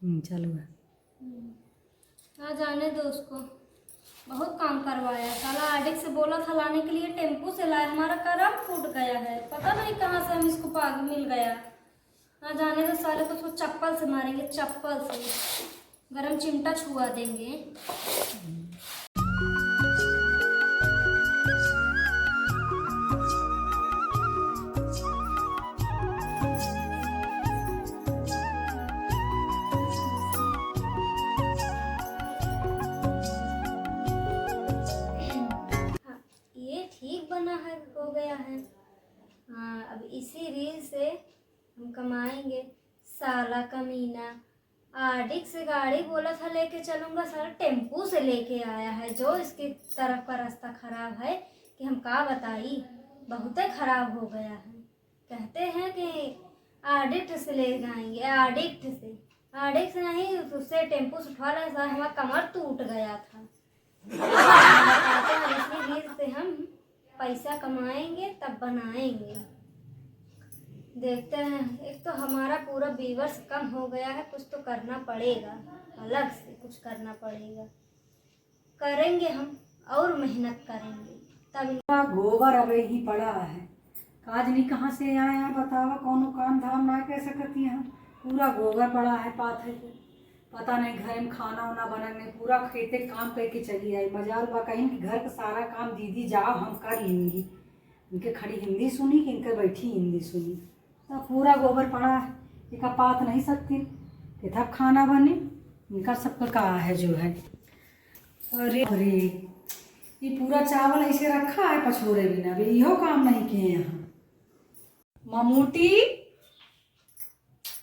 चालू है। हाँ जाने दो उसको, बहुत काम करवाया। साला आडिक से बोला था लाने के लिए, टेम्पू से लाया। हमारा करम फूट गया है, पता नहीं कहाँ से हम इसको पाग मिल गया। हाँ जाने दो, साले को तो चप्पल से मारेंगे, चप्पल से गरम चिमटा छुआ देंगे। ये ठीक बना है, हो गया है। हाँ अब इसी रील से हम कमाएंगे। साला कमीना आडिक से गाड़ी बोला था लेके चलूंगा, साला टेम्पू से लेके आया है। जो इसकी तरफ का रास्ता खराब है कि हम का बताई, बहुत खराब हो गया है। कहते हैं कि आडिक्ट से ले जाएंगे, आडिक्ट से नहीं, उससे टेम्पू से उठा लाया। हमारा कमर टूट गया था। इसी रील से हम पैसा कमाएंगे तब बनाएंगे। देखते हैं। एक तो हमारा पूरा व्यूअर्स कम हो गया है, कुछ तो करना पड़ेगा, अलग से कुछ करना पड़ेगा। करेंगे हम और मेहनत करेंगे तब। गोबर अबे ही पड़ा है, काज नहीं कहाँ से आया बतावा। कौनो काम धाम ना कैसे करती है। पूरा गोबर पड़ा है पाथे पे, पता नहीं घर में खाना वाना बनने, पूरा खेते काम करके चली आई। मजाल बा कहीं कि घर का सारा काम दीदी जाओ हम कर लेंगी। इनके खड़ी हिंदी सुनी कि इनके बैठी हिंदी सुनी, तो पूरा गोबर पड़ा है। एक पात नहीं सकती कि तब खाना बने। इनका सबका कहा है जो है। अरे अरे ये पूरा चावल ऐसे रखा है पछोरे बिना, अभी इहो काम नहीं किए यहाँ। ममूटी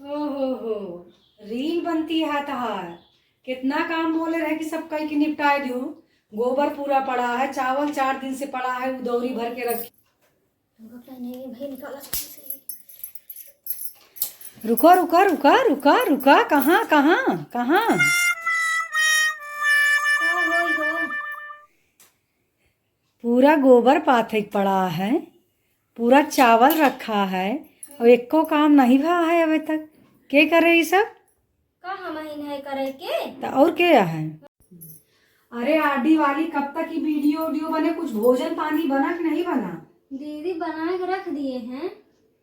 हो रील बनती है तहार। कितना काम बोले रहे कि सब कहीं की निपटाए दो। गोबर पूरा पड़ा है, चावल 4 दिन से पड़ा है, उदौरी भर के रखी। रुको रुका रुका रुका रुका, कहाँ कहाँ कहाँ। पूरा गोबर पाथे पड़ा है, पूरा चावल रखा है और एक को काम नहीं भा है अभी तक। के करे ये सब कहाँ महीने करे के तो और क्या है। अरे आरडी वाली कब तक की वीडियो बने, कुछ भोजन पानी बना कि नहीं बना। दीदी बना के रख दिए हैं,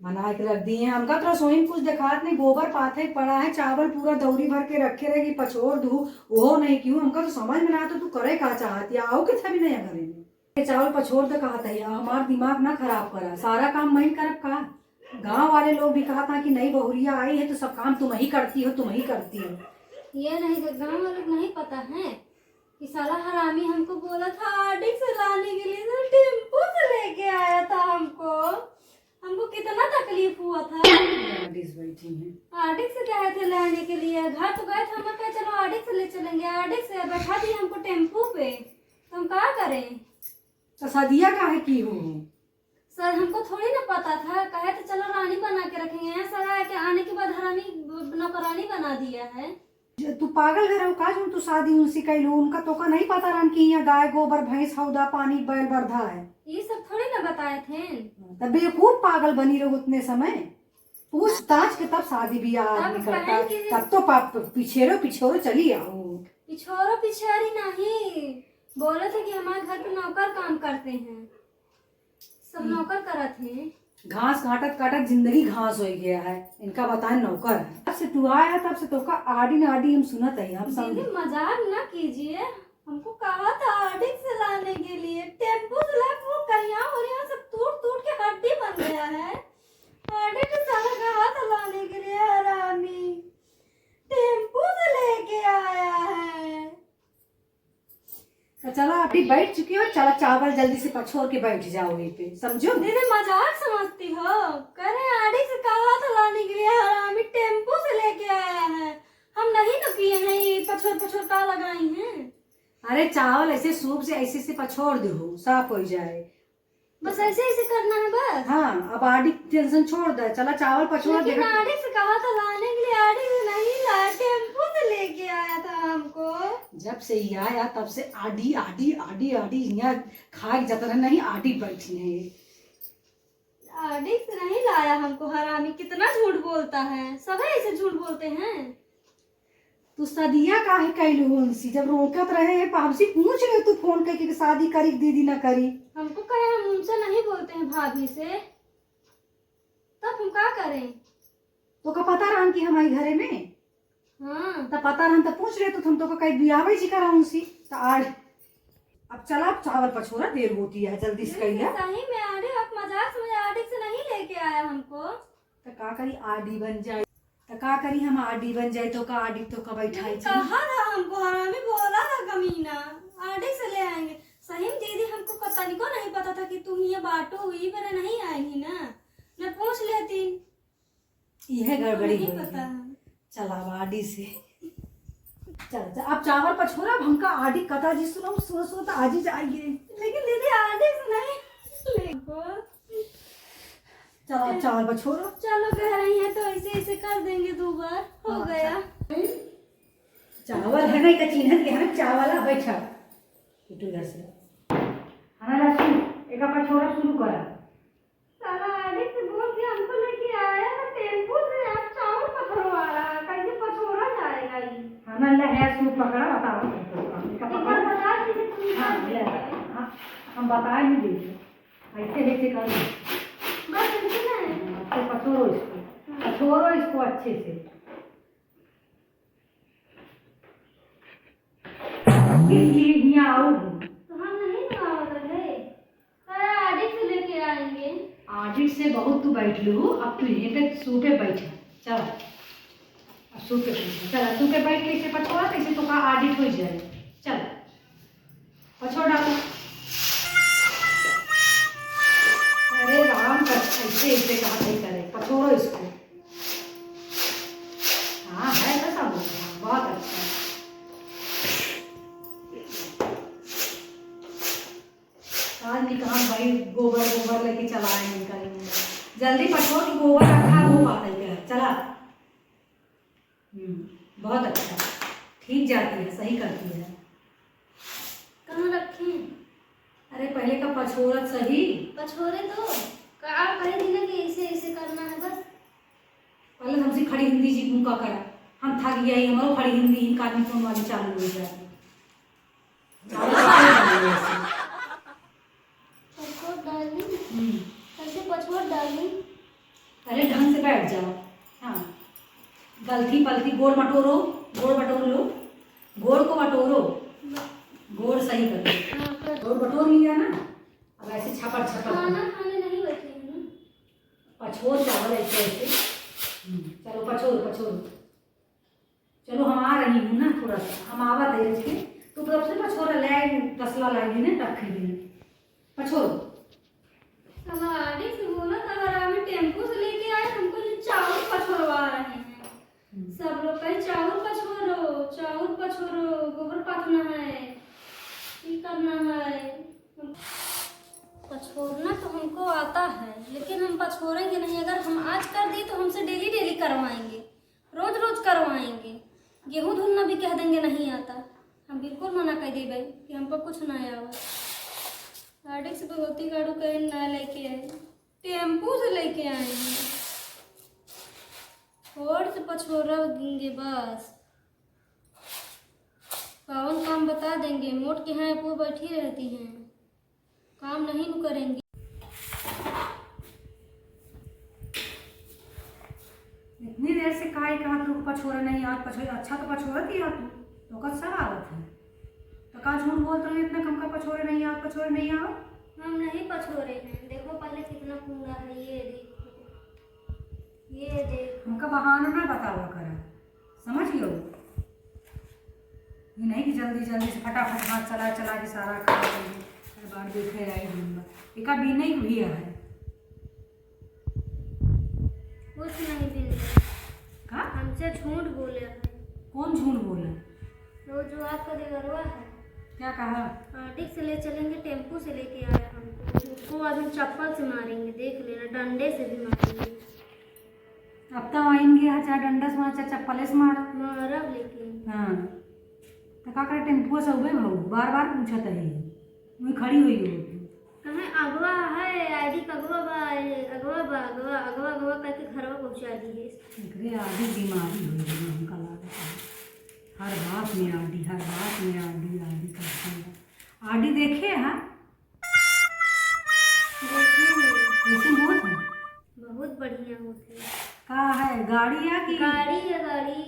बना के रख दिए हैं। हमका तो रसोई में कुछ दिखात नहीं, गोबर पाथे पड़ा है, चावल पूरा दौरी भर के रखे रहेगी, पछोड़ दू वो नहीं क्यों। हमका तो समझ में ना तो तू करे का चाहती, आओ कि था भी नहीं करेंगे। चावल पछोड़ तो कहा था, हमारा दिमाग ना खराब करा, सारा काम मैं करब का। गांव वाले लोग भी कहा था कि नई बहुरिया आई है तो सब काम तुम ही करती हो, तुम ही करती हो। ये नहीं तो गाँव वालों को नहीं पता है कि साला हरामी हमको बोला था आडिक से लाने के लिए, तो टेम्पू से लेके आया था। हमको कितना तकलीफ हुआ था। बैठी है, आडिक से कहे थे लाने के लिए, घर तो गए थे, हम कहे चलो आडिक से ले चलेंगे। आडिक से बैठा दिए हमको टेम्पू पे, तो हम क्या करें। तो सदिया काहे की हूँ सर हमको थोड़ी ना पता था, कहे तो चलो रानी बना के रखेंगे। यहाँ सर आके आने के बाद हरामी नौकरानी बना दिया है। तू पागल है का जो तू शादी उनसे कैलू, उनका तो का नहीं पता रन कि यहाँ गाय गोबर भैंस हौदा पानी बैल बरधा है। ये सब थोड़ी ना बताए थे। तब बेवकूफ पागल बनी रहो उतने समय, पूछताछ के तब शादी ब्याह आदमी करता। तब तो पिछोरो चली आओ। पिछोरो पिछारी नहीं, बोले थे कि हमारे घर पे नौकर काम करते हैं, सब नौकर करत हैं। घास काटत जिंदगी घास हो गया है। इनका बताए नौकर है। तब से तू आया तब से तो का आडी हम सुनत है। हम दीदी मजाक ना कीजिए, हमको कहा था आडिक से लाने के लिए, टेम्पू से लाके वो कहिया और यहाँ सब टूट के हड्डी बन गया है। आडिक से साला कहा था लाने के लिए, हरामी टेम्पू से लेके आया है। तो चलो अभी बैठ चुकी हो, चलो चावल जल्दी से पछोड़ के बैठ जाओ वहीं पे, समझो। दीदी मजाक समझती हो, करे आडिक से कहा था लाने के लिए, हरामी टेम्पू से लेके आया है। हम नहीं तो किए हैं, ये पछोड़ का लगाई हैं। अरे चावल ऐसे सूप से ऐसे पछोड़ दो, साफ हो जाए। बस ऐसे करना है बस। हाँ अब आडी टेंशन छोड़ दे, चला चावल पछोड़ दे। आडी से कहा था लाने के लिए, आडी से नहीं लाया, टेम्पू से लेके आया था हमको। जब से ये आया तब से आडी आडी आडी आडी यहाँ खाए जाता नहीं, आडी बैठी है। आडी से नहीं लाया हमको, हरामी कितना झूठ बोलता है। सब ऐसे झूठ बोलते हैं। तू सदिया काहे कैलू उनसी जब रोकत रहे हैं पापसी पूछ ले तू फोन करके कि शादी करी दीदी ना करी। हमको कहे हम उनसे नहीं बोलते हैं भाभी से, तब हम क्या करें? तो का पता रहन कि हमारे घरे में हाँ तो पता रहन तो पूछ ले तो हम तो का कहीं बियाह जी करा उनसी तो आज अब चला अब चावल पछोरा देर होती है जल्दी से करिए। सही में आड़े आप मजाक में आड़े से नहीं लेके आया हमको। तो का करी आडी बन जाए तो का करी हम आडी बन जाए तो का आडी तो का बैठाई कहा था हमको, हरामी बोला था कमीना आड़े से ले आएंगे। सही में दीदी हमको पता नहीं पता था कि तुम ये बाटो हुई पर नहीं आएगी ना, मैं पूछ लेती। यह गड़बड़ी नहीं हुई पता है। चला अब आडी से चल अब चावल पछोरा अब हमका आडी कथा जी सुनो सुनो सुनो तो आज ही जाइए। लेकिन दीदी आड़े से नहीं लेको। चलो अब चावल पछोरा। चलो कह रही है तो ऐसे ऐसे कर देंगे 2 बार हो हाँ, गया। चावल है नहीं का चिन्हन के हमें चावल आ बैठा इधर से हमारा एक पछोरा शुरू करा। साला आड़े से बोल के हमको लेके आया था टेम्पो से, आप चावल पछोरवा रहा, कैसे पछोरा जाएगा ये? हमें ले है शुरू पकड़ा बताओ एक बार बता दीजिए तुम। हाँ ले हम बताए नहीं दे ऐसे ऐसे कर बस इतना है। अच्छे पछोरो इसको अच्छे से इसलिए यहाँ आओ तो हम नहीं लगाओ रहे, सारा आड़े से लेके आएंगे। आडिट से बहुत तू बैठ लू अब तू यहीं पे सू पे बैठा चल अब सू पे बैठा चल सू पे बैठ के इसे पछोड़ा कैसे तो का आडिट हो जाए। चल पछोड़ डालो। अरे राम कर ऐसे ऐसे कहा नहीं करे पछोड़ो इसको। हाँ है ना सब बहुत अच्छा। आज भी कहाँ भाई गोबर लेके चला है निकल जल्दी पछोड़ कि गोबर रखा वो बात है क्या चला। बहुत अच्छा ठीक जाती है सही करती है। कहाँ रखें? अरे पहले का पछोड़ा सही पछोरे दो का कहे थी ना कि ऐसे ऐसे करना है बस। पहले हमसे खड़ी हिंदी जी मुँह का करा हम थक गया हमारो खड़ी हिंदी इनका आदमी फोन वाली चालू हो जाए। पछोड़ डाली कैसे पछोड़ डाली? अरे ढंग से बैठ जाओ। हाँ गलती पलती गोड़ बटोरो लो गोड़ को बटोरो गोड़ सही करो। गोड़ बटोर लिया ना अब ऐसे छपर खाना खाने नहीं बैठे हैं ना। पछोर चावल ऐसे ऐसे चलो पछोर चलो हम आ रही हूँ ना थोड़ा सा हम आवा दे रहे तो तब से पछोरा ले तसला लाएगी ना रख देंगे पछोर। आड़े से बोला था हरामी टेम्पो से लेके आए हमको ये चावल पछोरवा रहे हैं। सब लोग कहे चावल पछोरो गोबर पाथना है की करना है। पछोरना तो हमको आता है लेकिन हम पछोरेंगे नहीं। अगर हम आज कर दिए तो हमसे डेली करवाएंगे, रोज करवाएंगे। गेहूँ धुलना भी कह देंगे नहीं आता, हम बिल्कुल मना कर देंगे कि हमको कुछ नहीं आवा। आड़े से भगवती गाड़ू कहे ना लेके आए, टेम्पू से लेके आएंगे। थोड़ से पछोरा देंगे बस, कौन काम बता देंगे। मोट के हैं वो बैठी रहती हैं, काम नहीं न करेंगे। इतनी देर से काहे कहा तू पछोरा नहीं याद पछोरा अच्छा तो पछोरा दिया तू तो सब आवत है तो का झूठ बोल रहे इतना कम का पछोरे नहीं याद। हम नहीं पछोरे हैं, देखो पहले कितना कूड़ा है। ये देखो हमका बहाना ना बतावा करा समझ लो। ये नहीं कि जल्दी से फटाफट हाथ चला के सारा खा लेंगे हर बार देखे आई दूंगा एक भी नहीं भी है कुछ नहीं बिल का हमसे झूठ बोले हैं। कौन झूठ बोला? वो जो आपका देवरवा है क्या कहा? आटिक से ले चलेंगे, टेम्पू से लेके आया हमको। उसको आज हम चप्पल से मारेंगे, देख लेना, डंडे से भी मारेंगे। अब तो आएंगे चाहे डंडा से मार चाहे चप्पल से मारब लेकिन। हाँ तो का करे टेम्पो से हुए भाऊ बार पूछत है वही खड़ी हुई हो कहे अगवा है आईडी अगवा करके घरवा पहुँचा दिए। एकरे आधी बीमारी हुई हमका लागत है। में आडी, हर बात में आडी आडी करते हैं। आडी देखे हाँ कैसे होत है? बहुत बढ़िया होते हैं। का है गाड़ी या कि गाड़ी है गाड़ी।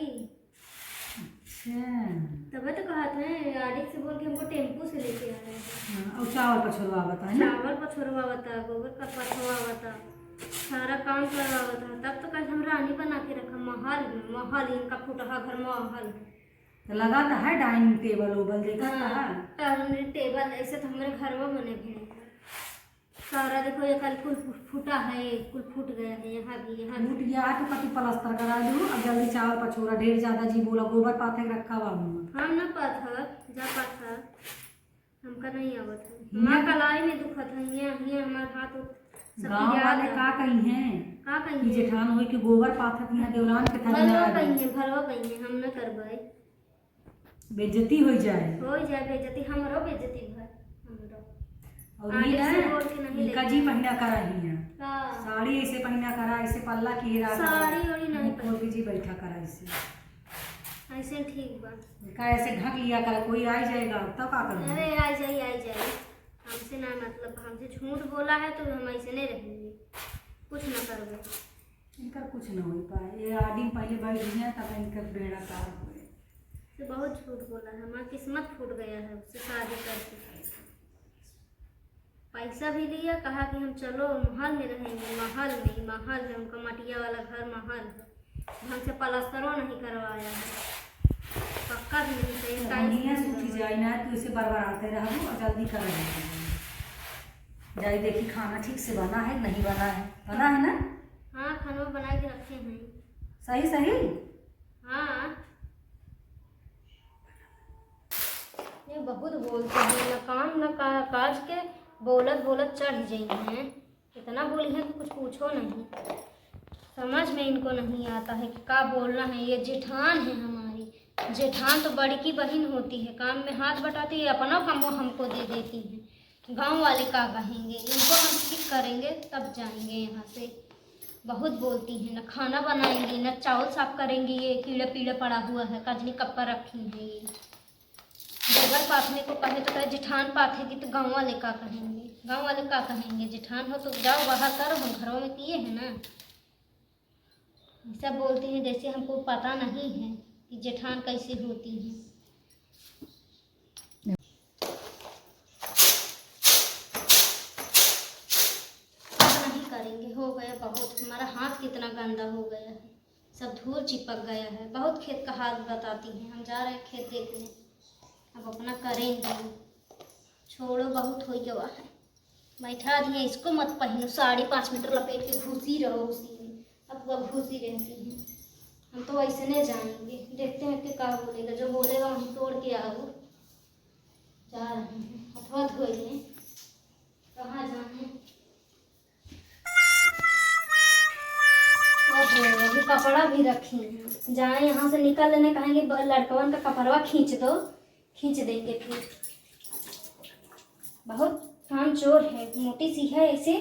अच्छा तब तो कहा था आडिक से बोल के हमको टेम्पू से लेके आ रहे हैं। हाँ, और चावल पछुरवा बता है ना? चावल पछुरवा बता, गोबर का पछुआ बता, सारा काम करवा बता। तब तो कल हम रानी बना के रखा महल में, महल इनका फुटहा घर महल है। तो लगा तो है डाइनिंग टेबल ओबल देखा था। डाइनिंग टेबल ऐसे तो हमारे घर में बने भी नहीं। सारा देखो ये कल कुल फूटा है, कुल फूट गया है, यहाँ भी यहाँ टूट गया है तो कति प्लास्टर करा दूँ। अब जल्दी चावल पछोरा ढेर ज्यादा जी बोला गोबर पाथे के रखा हुआ हूँ। हम न पाथा जा पाथा हमका नहीं आवत है। माँ कलाई में दुखत है, यहाँ हमारे हाथ गाँव वाले का कही हैं का कि कहीं जेठान होई के गोबर पाथत यहाँ देवरान के थरी भरवा में कहीं हम न करबे। बेइज्जती हो जाए। हो जाए बेइज्जती, हमरो बेइज्जती भर हमरो। और आगे ये से बोल के नहीं इनका जी पहना करा ही है। हाँ साड़ी ऐसे पहना करा, ऐसे पल्ला की साड़ी ओड़ी नहीं खोल के जी बैठा करा ऐसे ऐसे ठीक बा। का ऐसे ढक लिया करा, कोई आ जाएगा तब का करूँ। अरे आई जाए हमसे ना मतलब, हमसे झूठ बोला है तो हम ऐसे नहीं रहेंगे, कुछ ना करबे। इनका कुछ न हो पाए। ये आदमी पहले बैठ गए तब इनका बेड़ा पार हुए। तो बहुत झूठ बोला है, हमारा किस्मत फूट गया है उससे शादी करके। पैसा भी लिया, कहा कि हम चलो महल में रहेंगे, महल है उनका, मटिया वाला घर महल है। ढंग से प्लास्टरों नहीं करवाया है, पक्का भी नहीं चाहिए। दुनिया सूखी जाए ना तो इसे बरबराते रहो और जल्दी कर जाए। देखी खाना ठीक से बना है नहीं बना है? बना है ना? हाँ खाना बना के रखे हैं। सही सही। हाँ ये बहुत बोलते हैं, न काम न काज के, बोलत चढ़ जाएंगे हैं। इतना बोली है कि कुछ पूछो नहीं। समझ में इनको नहीं आता है कि क्या बोलना है। ये जेठान है हमारी, जेठान तो बड़ी की बहन होती है, काम में हाथ बटाती है, अपना काम हमको दे देती है। गांव वाले क्या कहेंगे, इनको हम ठीक करेंगे तब जाएंगे यहाँ से। बहुत बोलती हैं, न खाना बनाएंगी न चावल साफ करेंगी। ये कीड़े पीड़े पड़ा हुआ है, कजनी कप्पा रखी है। ये गोबर पाथने को कहे तो कहे जेठान पाथेगी तो गाँव वाले क्या कहेंगे, गाँव वाले क्या कहेंगे। जेठान हो तो जाओ बाहर करो, हम घरों में किए हैं ना। ऐसा बोलती हैं जैसे हमको पता नहीं है कि जेठान कैसी होती हैं। नहीं करेंगे, हो गया बहुत। हमारा हाथ कितना गंदा हो गया है, सब धूल चिपक गया है। बहुत खेत का हाल बताती हैं, हम जा रहे हैं खेत देखने। अब अपना करेंगे, छोड़ो बहुत हो गया है। बैठा दिए इसको मत पहनो, साड़ी 5 मीटर लपेट के घुसी रहो उसी में। अब वह घुसी रहती हैं। हम तो ऐसे नहीं जाएंगे, देखते हैं कि क्या बोलेगा, जो बोलेगा वहीं तोड़ के आओ। जा रहे हैं, हथवा धोइए, कहाँ जाए। अभी कपड़ा भी रखी हैं, जाए यहाँ से निकल लेने, कहेंगे लड़कवन का कपड़वा खींच दो, खींच देंगे। फिर बहुत काम चोर है, मोटी सी है, ऐसे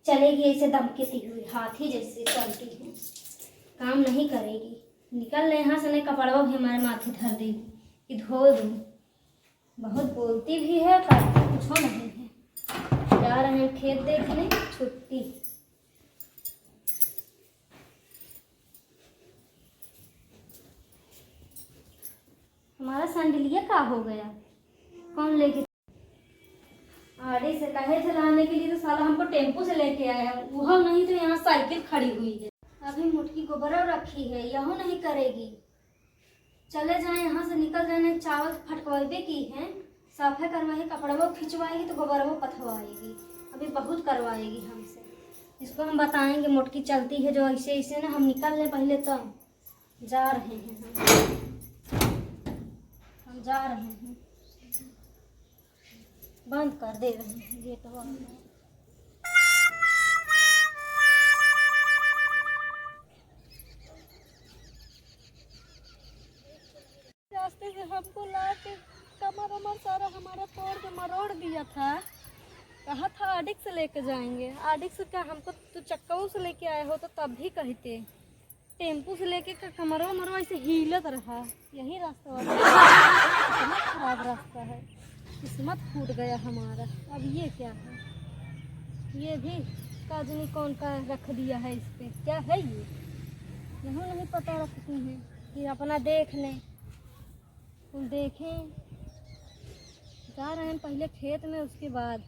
चलेगी ऐसे दमकेती हुई, हाथी जैसे चलती है, काम नहीं करेगी। निकल ले यहाँ से, नहीं कपड़वा भी हमारे माथे धर देगी कि धो दूँ। बहुत बोलती भी है, करती कुछ नहीं है। जा रहे हैं खेत देखने, छुट्टी। हमारा सैंडलिया का हो गया, कौन लेके? आड़े से कहे थे लाने के लिए तो साला हमको टेम्पो से लेके आया, वह नहीं तो यहाँ साइकिल खड़ी हुई है। अभी मुटकी गोबर रखी है, यह नहीं करेगी। चले जाए यहाँ से, निकल जाने। चावल फटकवाबे की है, साफे करवाएगी, कपड़ा खिंचवाएगी तो गोबर वो पथवाएगी। अभी बहुत करवाएगी हमसे। इसको हम बताएंगे मोटकी चलती है जो ऐसे ऐसे ना। हम निकल लें पहले, तब जा रहे हैं। हम जा रहे हैं, बंद कर दे रहे हैं गेट। रास्ते से हमको ला के कमर उमर सारा हमारा तोड़ के मरोड़ दिया था। कहा था आडिक से लेके जाएंगे, आडिक से क्या हमको तो चक्काऊ से लेके आए हो तो तब भी कहते। टेम्पू से लेके कमरवा मरवा ऐसे हिलत रहा। यही रास्ता वाला इतना खराब रास्ता है, किस्मत फूट गया हमारा। अब ये क्या है, ये भी काजनी कौन का रख दिया है इस पे, क्या है ये, यही नहीं पता रखती हैं कि अपना देख लें। तुम देखें, जा रहे हैं पहले खेत में, उसके बाद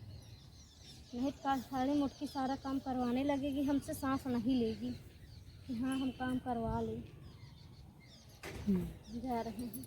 नहीं काल साड़ी मुटकी सारा काम करवाने लगेगी, हमसे सांस नहीं लेगी कि हाँ हम काम करवा लें। जा रहे हैं।